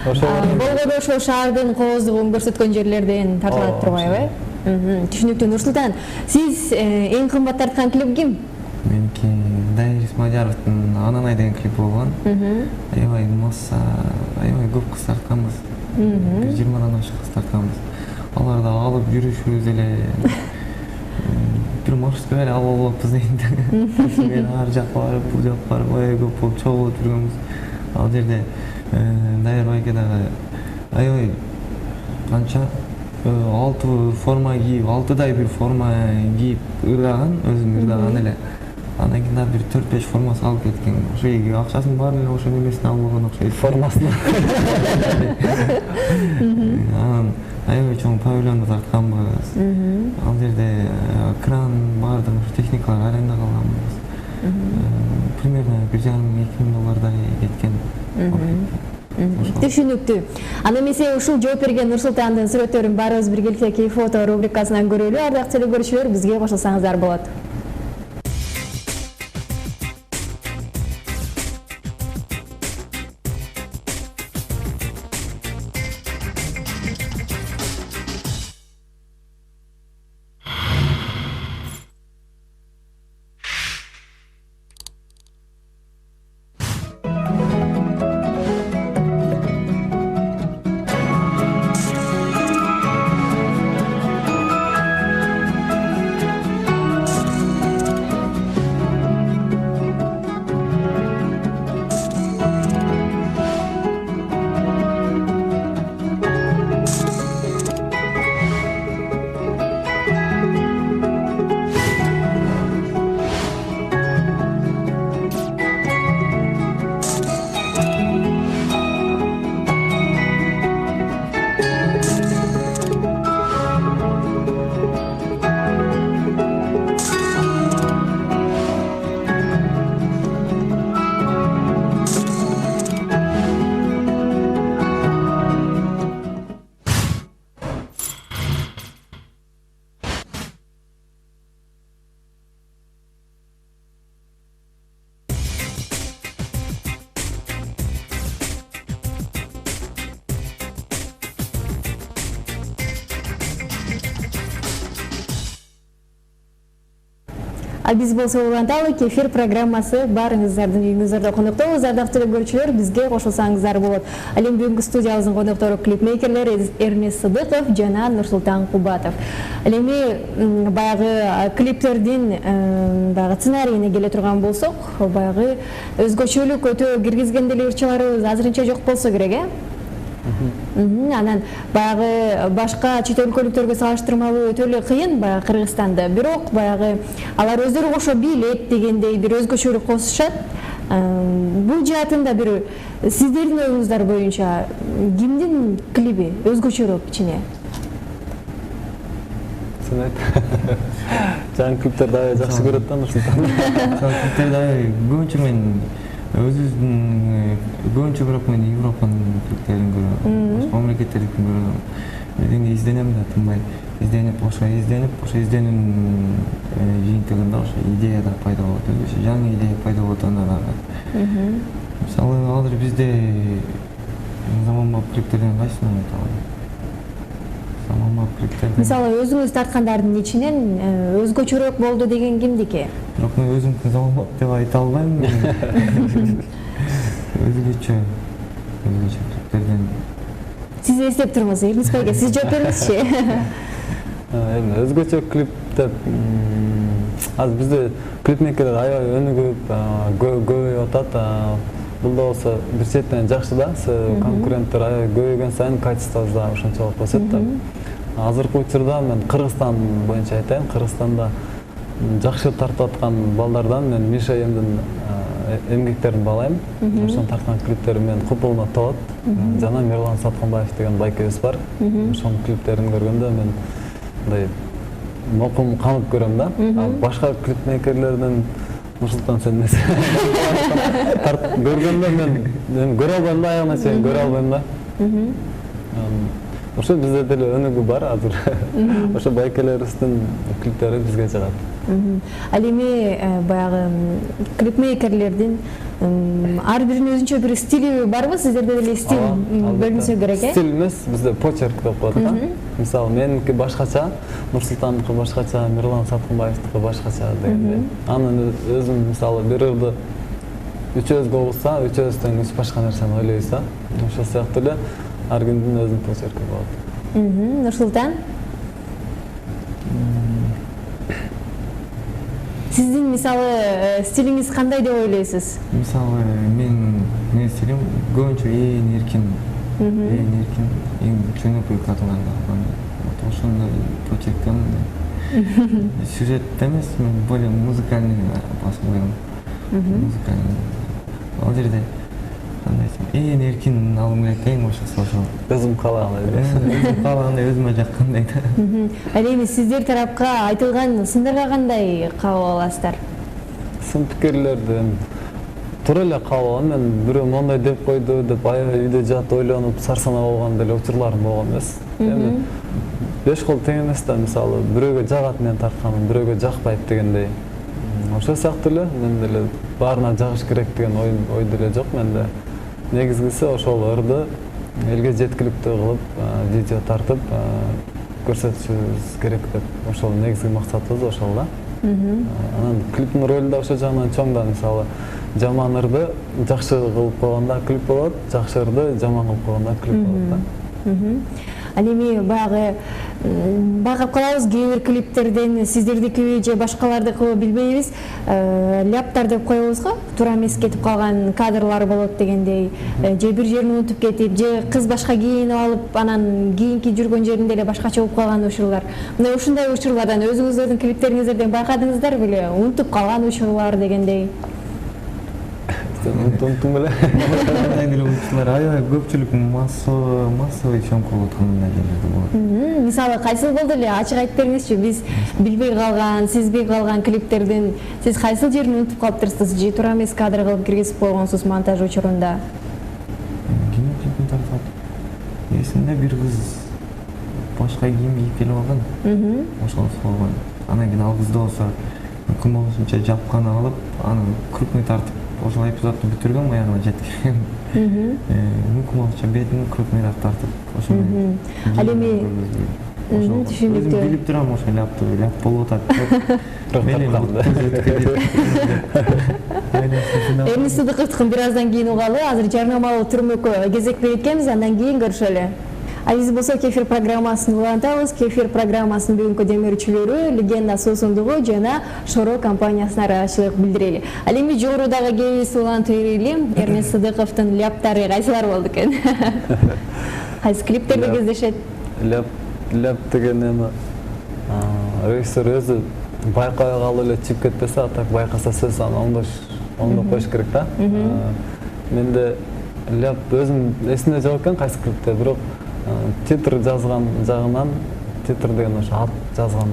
A: болгондо ошол шаардын кооздугун көрсөткөн жерлерден тартылат турбайбы, э? Түшүнүктүү. Нурсултан, сиз эң кымбат тарткан клип ким?
C: Меники Дайыр Исмадияровдун Ананай деген клип болгон. Аябай масса, аябай көп кыз тартканбыз. 20-дан ашык кыз тартканбыз. Аларды алып жүрүшүбүз эле бир маршрутка эле алып алыппыз дейт. Мен ар жакка барып, бул жакка барып, аябай көп болуп чогулуп жүргөнбүз. Ал жерде Дайыр байке дагы аябай канча 6 форма кийип, 6дай бир форма кийип ырдаган, өзүм ырдаган эле. Андан кийин дагы бир 4-5 формасы алып кеткен. Ошо акчасын баарын эле ошо немесине алып алган окшойт. Формасын. Анан аябай чоң павильонду тартканбыз. Ал жерде кран баардык техникалар арендага алганбыз. примерно $1,5–2,000 кеткен.
A: Түшүнүктүү. Аны эмесе ушул жооп берген Нурсултандын сүрөттөрүн баарыбыз биргеликте кей фото рубрикасынан көрөлү. Ардактуу телекөрүүчүлөр, бизге кошулсаңыздар болот. А биз болсо уланталы кефир программасы баарыңыздардын үйүңүздөрдө коноктобуз. Ардактуу көрүүчүлөр, бизге кошулсаңыздар болот. Ал эми бүгүнкү студиябыздын коноктору клипмейкерлер Эрнест Сыдыков жана Нурсултан Кубатов. Ал эми баягы клиптердин баягы сценарийине келе турган болсок, баягы өзгөчөлүк өтө киргизген деле ырчаларыбыз азырынча жок болсо керек, Анан баягы башка чет өлкөлүктөргө салыштырмалуу өтө эле кыйын баягы Кыргызстанда. Бирок баягы алар өздөрү кошо бийлет дегендей бир өзгөчөлүк косушат. Бул жаатында бир сиздердин оюңуздар боюнча кимдин клиби өзгөчөрөөк кичине?
B: Сен айт. Жаңы клиптерди аябай жакшы көрөт да Нурсултан.
C: Клиптерди аябай көбүнчө мен өзүбүздүн көбүнчө бирок мен Европанын клиптерин көрөм, башка мамлекеттердикин көрөм. Эдене изденем да, тынбай изденип, ошо изденүүнүн жыйынтыгында ошо идея да пайда болот, өзгөчө жаңы идея пайда болот андан ары. Мисалы, азыр бизде заманбап клиптерден кайсысын айта алам? Заманбап клиптерден.
A: Мисалы, өзүңүз тарткандардын ичинен өзгөчөрөөк болду деген кимдики?
C: Бирок мен өзүмкүн заманбап деп айта албайм. Өзгөчө клиптерден.
A: Сиз эстеп турмусуз, Эрнест байке, сиз жооп бериңизчи.
B: Эми өзгөчө клип деп азыр бизде клипмейкерлер аябай өнүгүп, көбөйүп атат. Бул да болсо бир четинен жакшы да, конкуренттер аябай көбөйгөн сайын качествобуз да ошончолук өсөт да. Азыркы учурда мен Кыргызстан боюнча айтайын, Кыргызстанда жакшы тартып аткан балдардан мен Миша Эмдин эмгектерин баалайм. Ошон тарткан клиптери мен купулуна тоот. Жана Мирлан Сатканбаев деген байкебиз бар. Ошонун клиптерин көргөндө мен мындай мокум канып көрөм да. Башка клипмейкерлерден Нурсултан сен эмес. Көргөндө мен көрө албайм да, аягына чейин көрө албайм да. Ошо бизде деле өнүгүү бар азыр. Ошо байкелерибиздин клиптери бизге чыгат.
A: Ал эми баягы клипмейкерлердин ар биринин өзүнчө бир стили барбы? Сиздерде деле стиль бөлүнсө керек, э?
B: Стиль эмес, бизде почерк деп коет да. Мисалы, меники башкача, Нурсултандыкы башкача, Мирлан Сатканбаевдики башкача дегендей. Анын өзүм мисалы бир ырды үчөөбүзгө угулса, үчөөбүздөн үч башка нерсени ойлойбуз да. Ошол сыяктуу эле ар кимдин өзүнүн почерки болот.
A: Нурсултан? Сиздин мисалы стилиңиз кандай деп ойлойсуз?
C: Мисалы, менин стилим көбүнчө эң эркин, эң чөйнөкөй каталган. Ошондой почерктен сюжет эмес, мен более музыкальный басып коем. Музыкальный. Ал жерде эң эркин алгым келет, эң ошол.
B: Өзүм каалагандай.
C: Өзүм каалагандай, өзүмө жаккандай да.
A: Ал эми сиздер тарапка айтылган сындарга кандай кабыл аласыздар?
B: сын пикирлерди туура эле кабыл алган. Мен бирөө мондай деп койду деп аябай үйдө жатып ойлонуп сарсанаа болгон деле учурларым болгон эмес. Эми 5 кол тең эмес да, мисалы бирөөгө жагат мен тартканым, бирөөгө жакпайт дегендей. Ошол сыяктуу эле мен деле баарына жагыш керек деген ой деле жок менде. Негизгиси ошол ырды элге жеткиликтүү кылып, видео тартып көрсөтүшүбүз керек деп. Ошол негизги максатыбыз ошол да. Анан клиптин ролу да ошол жагынан чоң да, мисалы жаман ырды жакшы кылып койгондо клип болот, жакшы ырды жаман кылып койгондо клип болот да.
A: Ал эми баягы байкап калабыз, кээ бир клиптерден сиздердики же башкалардыкы билбейбиз, ляптар деп коебуз го, туура эмес кетип калган кадрлар болот дегендей, же бир жерин унутуп кетип, же кыз башка кийинип алып, анан кийинки жүргөн жеринде эле башкача болуп калган учурлар. Мына ушундай учурлардан өзүңүздөрдүн клиптериңиздерден байкадыңыздар беле? Унутуп калган учурлар дегендей.
B: Унуттум беле.
C: Учурлар аябай көпчүлүк массовый съемка болуп аткан жерлерде болот.
A: Мисалы кайсыл болду эле, ачык айтып бериңизчи, биз билбей калган, сезбей калган клиптерден сиз кайсыл жерин унутуп калыптырсыз, же туура эмес кадр кылып киргизип койгонсуз монтаж учурунда?
C: Кино клипин тартып эсимде бир кыз башка кийим кийип келип алган. Ошол болгон. Анан кийин ал кызды болсо кымылышынча жапканы алып, аны крупный тартып ошол эпизодду бүтүргөн, аягына жеткирген. Кымылышынча бетин крупный тартып ошол.
A: Ал эми түшүнүктүү.
C: Билип турам ошол ляп болуп атат.
A: Эми Сыдыковдукун бир аздан кийин угалы, азыр жарнамалуу түрмөккө кезек берип кеткенбиз, андан кийин көрүшөлү. Азиз болсо, Кефир программасын улантабыз. Кефир программасынын бүгүнкү демирчилери Легенда суусундугу жана Шоро компаниясына ыраазычылык билдирели. Ал эми жогорудагы кебиз улантып берели. Эрнест Сыдыковдун ляптары кайсылар болду экен? Кайсы клиптерде кездешет?
B: Ляп деген эми режиссер өзү байкай калып эле чыгып кетпесе, так байкаса сөз аны оңдоп коюш керек да. Менде ляп өзүм эсимде жок экен кайсы клипте, бирок титр жазган жагынан, титр деген ошо ат жазган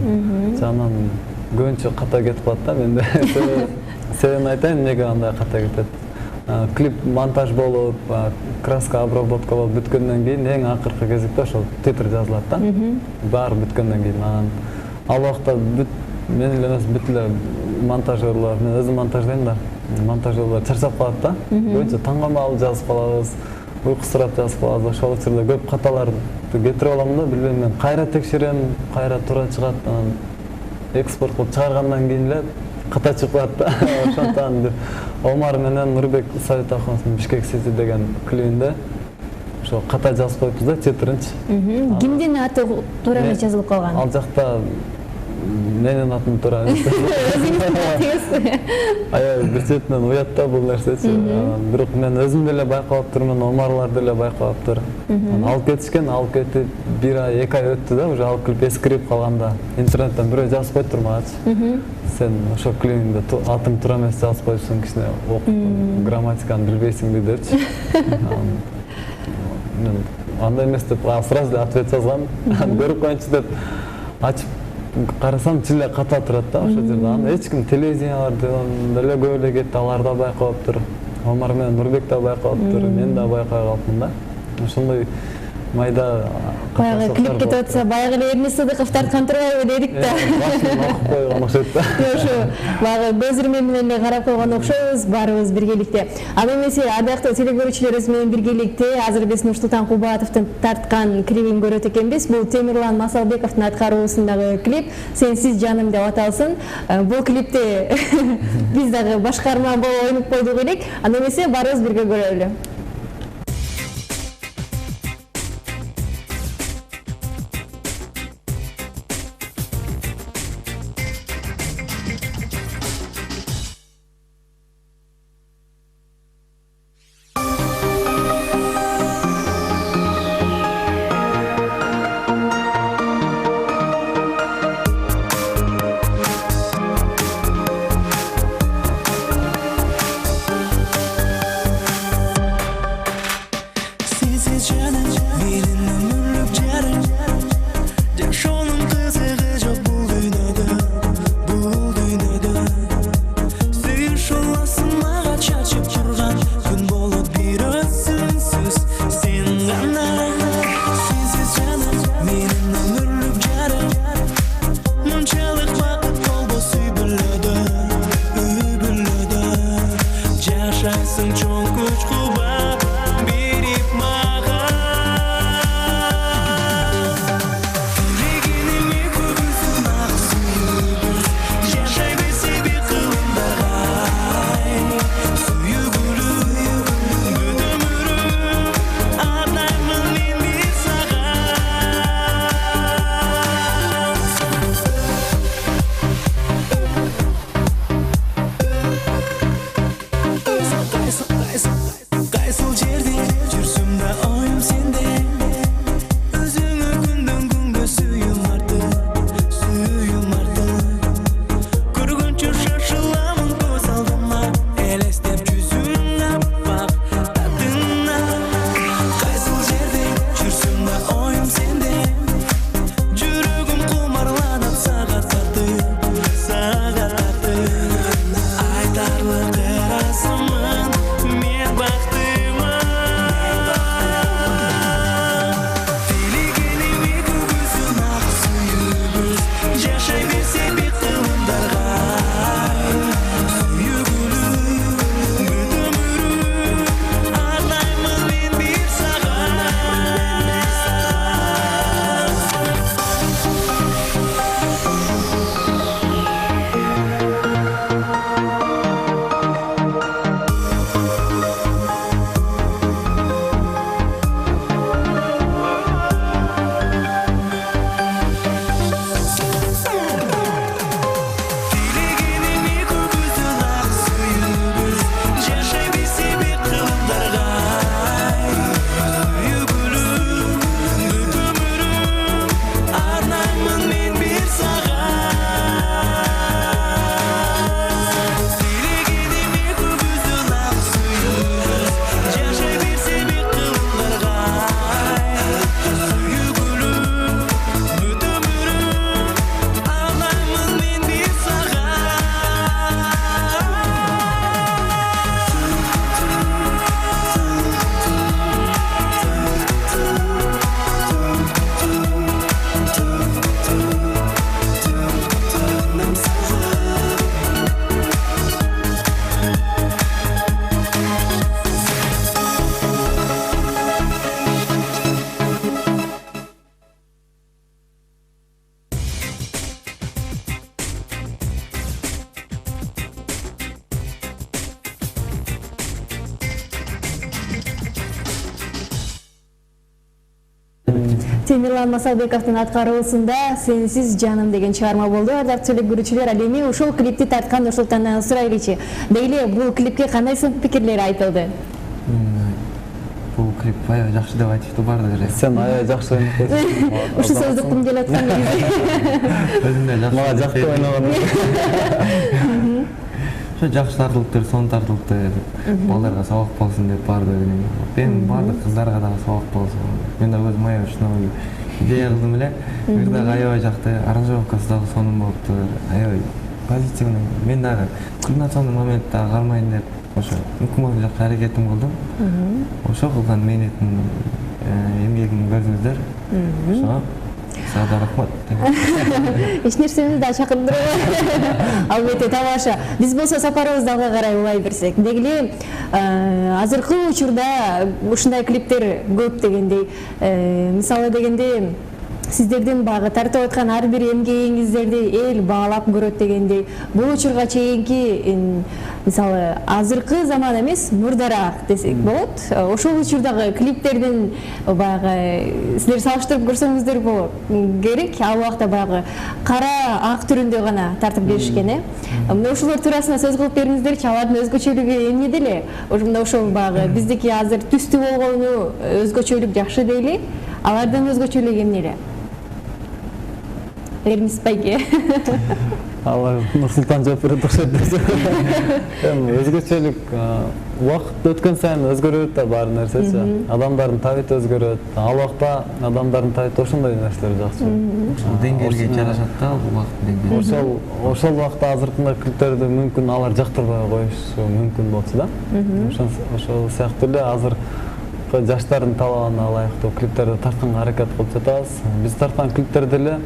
B: жагынан көбүнчө ката кетип атат да менде. Себебин айтайын, эмнеге андай ката кетет. Клип монтаж болуп, краска обработка болуп бүткөндөн кийин эң акыркы кезекте ошол титр жазылат да. Баары бүткөндөн кийин анан ал убакта мен эле эмес, бүт эле монтажерлор, мен өзүм монтаждайм да. Монтажерлор чарчап калат да. Көбүнчө таңгамалуу жазып калабыз, уйкусурап жазып калабыз. Ошол учурда көп каталарды кетирип алам да, билбейм, мен кайра текшерем, кайра туура чыгат, анан экспорт кылып чыгаргандан кийин эле ката чыгып калат да. Ошондон Омар менен Нурбек Совет акыбыздын Бишкек Сити деген клипинде ошо ката жазып коюпбуз да, титринчи.
A: Кимдин аты туура эмес жазылып калган?
B: Ал жакта менин атым туура эмес. Аябай бир четинен уят да бул нерсечи. Бирок мен өзүм деле байкап турмун, Омарлар деле байкаптыр. Алып кетишкен, алып кетип 1 ай, 2 ай өттү да, уже ал клип эскирип калганда интернеттен бирөө жазып коюптур магачы. Сен ошо клипиңде атың туура эмес жазып коюпсуң, кичине окуп грамматиканы билбейсиңби депчи. Мен андай эмес деп сразу эле ответ жазгам. Көрүп коеюнчу деп ачып карасам, чиле ката турат да ошол жерде. Аны эч ким телевидениялардан деле көп эле кетти, алар да байкаптыр. Омар менен Нурбек да байкаптыр, мен да байкай калыпмын да. Ошондой майда
A: баягы клип кетип атса, баягы эле Эрнест Сыдыков тарткан турбайбы дедик да.
B: Окуп койгон окшойт да.
A: Ошо баягы көз ирме менен эле карап койгон окшойбуз, баарыбыз биргеликте. Ал эмесе ардактуу телекөрүүчүлөрүбүз менен биргеликте азыр биз Нурсултан Кубатовдун тарткан клипин көрөт экенбиз. Бул Темирлан Масалбековдун аткаруусундагы клип "Сенсиз жаным" деп аталсын. Бул клипте биз дагы башкарма болуп ойноп койдук элек. Аны эмесе баарыбыз бирге көрөлү. Темирлан Масалбековдун аткаруусунда «Сенсиз жаным» деген чыгарма болду. Ардактуу көрүүчүлөр, ал эми ушул клипти тарткан Нурсултандан сурайлычы. Деги эле бул клипке кандай сын пикирлер айтылды?
C: Бул клип аябай жакшы деп айтышты баардыгы эле.
B: Сен аябай жакшы ойноп койсуң.
A: Ушул сөздү кум келип аткан негизи.
C: Өзүм да жакшы.
B: Мага жакты ойногон.
C: Ошо жакшы тартылыптыр, сонун тартылыптыр. Балдарга сабак болсун деп баардыгы. Мен баардык кыздарга дагы сабак болсун. Мен да өзүм аябай ушуну идея кылдым эле. Ырдагы аябай жакты, аранжировкасы дагы сонун болуптур. Аябай позитивный. Мен дагы кульминационный моментте кармайын деп ошо мүмкүн болгон жакка аракетим кылдым. Ошо кылган мээнетим, эмгегимди көрдүңүздөр. Ошо сага рахмат.
A: Эч нерсени да чакырдырбай. Албетте тамаша. Биз болсо сапарыбызды алга карай улай берсек. Деги эле азыркы учурда ушундай клиптер көп дегендей. Мисалы дегенде сиздердин багы тартып аткан ар бир эмгегиңиздерди эл баалап көрөт дегендей. Бул учурга чейинки мисалы азыркы заман эмес, мурдараак десек болот. Ошол учурдагы клиптердин баягы силер салыштырып көрсөңүздөр болот керек. Ал убакта баягы кара ак түрүндө гана тартып беришкен, Мына ошолор туурасында сөз кылып бериңиздерчи, алардын өзгөчөлүгү эмнеде эле? Ошол баягы биздики азыр түстүү болгону өзгөчөлүк жакшы дейли. Алардын өзгөчөлүгү эмне эле? Эрмис байке.
B: Алар Нурсултан жооп берет окшойт десе. Эми өзгөчөлүк убакыт өткөн сайын өзгөрөт да баары нерсечи. Адамдардын табити өзгөрөт. Ал убакта адамдардын табити ошондой нерселер жакчы.
C: Ошол деңгээлге жарашат да бул убакыт деңгээли.
B: Ошол убакта азыркындай клиптерди мүмкүн алар жактырбай коюшу мүмкүн болчу да. Ошол сыяктуу эле азыркы жаштардын талабына ылайыктуу клиптерди тартканга аракет кылып жатабыз. Биз тарткан клиптерди эле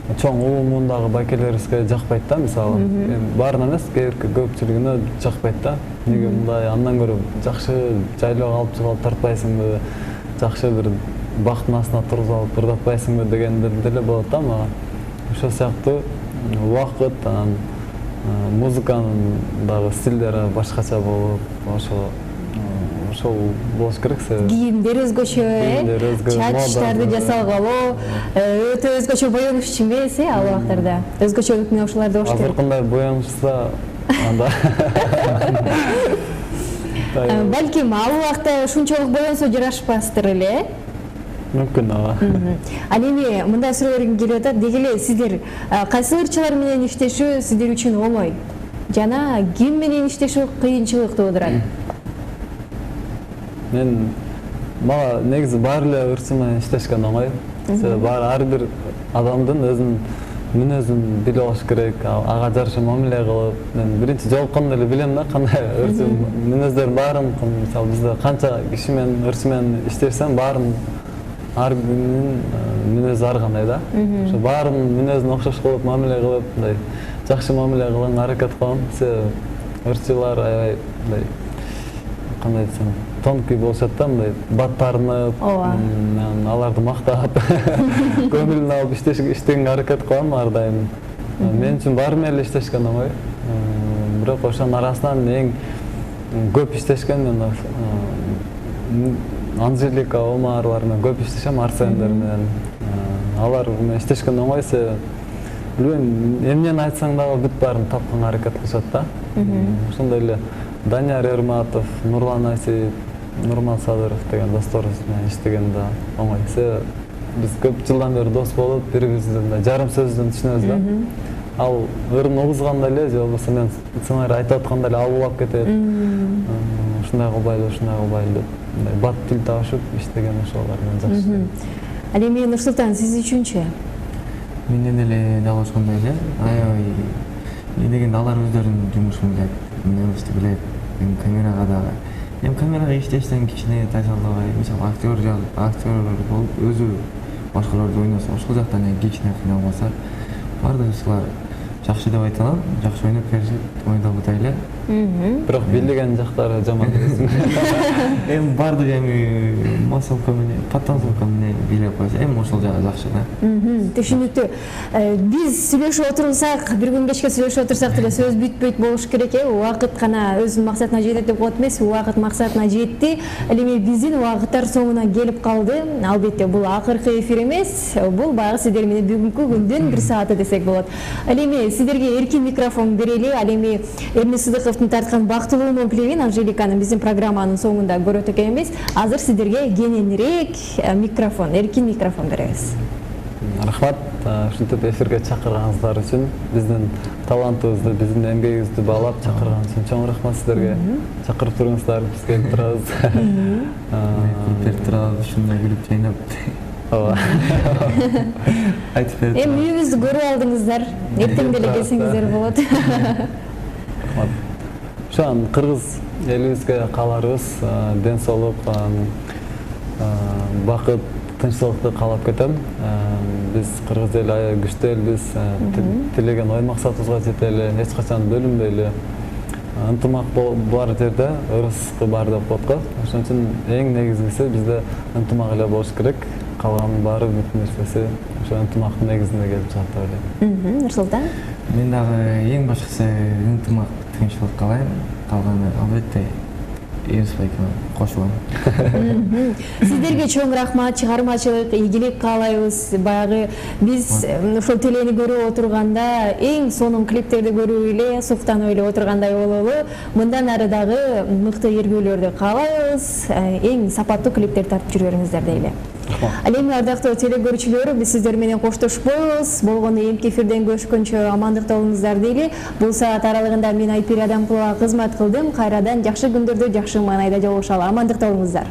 B: чоң улумундагы байкелерибизге жакпайт да, мисалы. Баарына эмес, көпчүлүгүнө жакпайт да. Неге мындай, андан көрө жакшы жайлоого алып чыгып тартпайсыңбы, жакшы бир бактын астына тургузуп алып ырдатпайсыңбы дегендер деле болот да мага. Ошол сыяктуу убакыт, анан музыканын дагы стилдери башкача болуп, ошол болуш керек себеби.
A: Кийимдер өзгөчө, чачтарды жасалгалы, өтө өзгөчө боенушчумбез, ал убактарда. Өзгөчөлүк менен ошолорду болуш керек.
B: Азыркындай боенушса, анда
A: Балким ал убакта ушунчалык боенсо жарашпастыр эле.
B: Мүмкүн ага.
A: Ал эми мындай суроолор келип атат. Деги эле сиздер кайсы ырчылар менен иштешүү сиздер үчүн оңой? Жана ким менен иштешүү кыйынчылык туудурат?
B: Мага негизи баары эле ырчы менен иштешкен оңой. Себеби ар бир адамдын өзүнүн мүнөзүн билип алыш керек, ага жараша мамиле кылып. Мен биринчи жолукканда эле билем да кандай ырчы мүнөздөрдүн баарын, мисалы бизде канча киши менен ырчы менен иштесем, баарын ар биринин мүнөзү ар кандай да. Ошо баарынын мүнөзүнө окшош кылып, мамиле кылып, мындай жакшы мамиле кылганга аракет кылам. Себеби ырчылар аябай мындай кандай десем, тонкий болушат да, мындай баттарынып, аларды мактап, көңүлүн алып иштегенге аракет кылам ар дайым. Мен үчүн баары менен эле иштешкен оңой. Бирок ошонун арасынан эң көп иштешкен мен Анжелика Омаровалар менен көп иштешем, Арсендер менен. Алар менен иштешкен оңой, себеби билбейм, эмнени айтсаң дагы бүт баарын тапканга аракет кылышат да. Ошондой эле Данияр Эрматов, Нурлан Асиев, Нурман Садыров деген досторубуз менен иштеген да оңой. Себеби биз көп жылдан бери дос болуп, бири-бирибизден жарым сөздөн түшүнөбүз да. Ал ырын угузганда эле, же болбосо мен сценарий айтып атканда эле ал улап кетет. Ушундай кылбайлы, ушундай кылбайлы деп бат тил табышып иштеген ошолор менен жакшы.
A: Ал эми Нурсултан, сиз үчүнчү?
C: Менден эле дал ошондой эле. Аябай дегенде алар өздөрүнүн жумушун билет, эмнебизди билет. Камерага дагы. Камерага иштештен кичине тайсалдабай, мисалы актер болуп өзү башкаларды ойносо, ошол жактан кичине кыйналбаса, баардыгысылар жакшы деп айта алам. Жакшы ойноп беришет, ойдогудай эле.
B: Бирок бийлеген жактары жаман эмес.
C: Эми бардык эми массовка менен, потанцовка менен бийлеп койсо, эми ошол жагы жакшы да.
A: Түшүнүктүү. Биз сүйлөшүп отурсак, бир күн кечке сүйлөшүп отурсак деле сөз бүтпөйт болуш керек э. Убакыт гана өзүнүн максатына жетет деп коет эмес, убакыт максатына жетти. Ал эми биздин убакыттар соңуна келип калды. Албетте бул акыркы эфир эмес, бул баягы сиздер менен бүгүнкү күндүн бир сааты десек болот. Ал эми сиздерге эркин микрофон берели. Ал эми Эрнис Сыдыковдун тарткан бактылуунун клибин Анжеликанын биздин программанын соңунда көрөт экенбиз. Азыр сиздерге кененирээк микрофон, эркин микрофон беребиз.
B: Рахмат, ушинтип эфирге чакырганыңыздар үчүн, биздин талантыбызды, биздин эмгегибизди баалап чакырган үчүн чоң рахмат сиздерге. Чакырып туруңуздар, биз келип турабыз.
C: Берип турабыз, ушундай күлүп жайнап.
B: Ооба.
C: Айтып берип.
A: Эми үйүбүздү көрүп алдыңыздар. Эртең деле келсеңиздер болот.
B: Ошон кыргыз элибизге кааларыбыз ден соолук, бакыт, тынччылыкты каалап кетем. Биз кыргыз эли аябай күчтүү элбиз, тилеген ой максатыбызга жетели, эч качан бөлүнбөйлү. Ынтымак бар жерде ырыскы бар деп коет го. Ошон үчүн эң негизгиси бизде ынтымак эле болуш керек. Калганын баары бүт нерсеси ошо ынтымактын негизинде келип чыгат деп ойлойм.
A: Нурсултан?
C: Мен дагы эң башкысы ынтымак, тынччылык каалайм. Калганы албетте Эюсбайга кошулам.
A: Сиздерге чоң рахмат, чыгармачылык, ийгилик каалайбыз. Баягы биз ошол телени көрүп отурганда эң сонун клиптерди көрүп эле суктанып эле отургандай бололу. Мындан ары дагы мыкты эргүүлөрдү каалайбыз. Эң сапаттуу клиптер тартып жүрүңүздөр дейли. Ал эми ардактуу телекөрүүчүлөр, биз сиздер менен коштошпойбуз. Болгону эмки эфирден көрүшкөнчө амандыкта болуңуздар дейли. Бул саат аралыгында мен Айпир Адамкулова кызмат кылдым. Кайрадан жакшы күндөрдө жакшы маанайда жолугушалы. Амандыкта болуңуздар.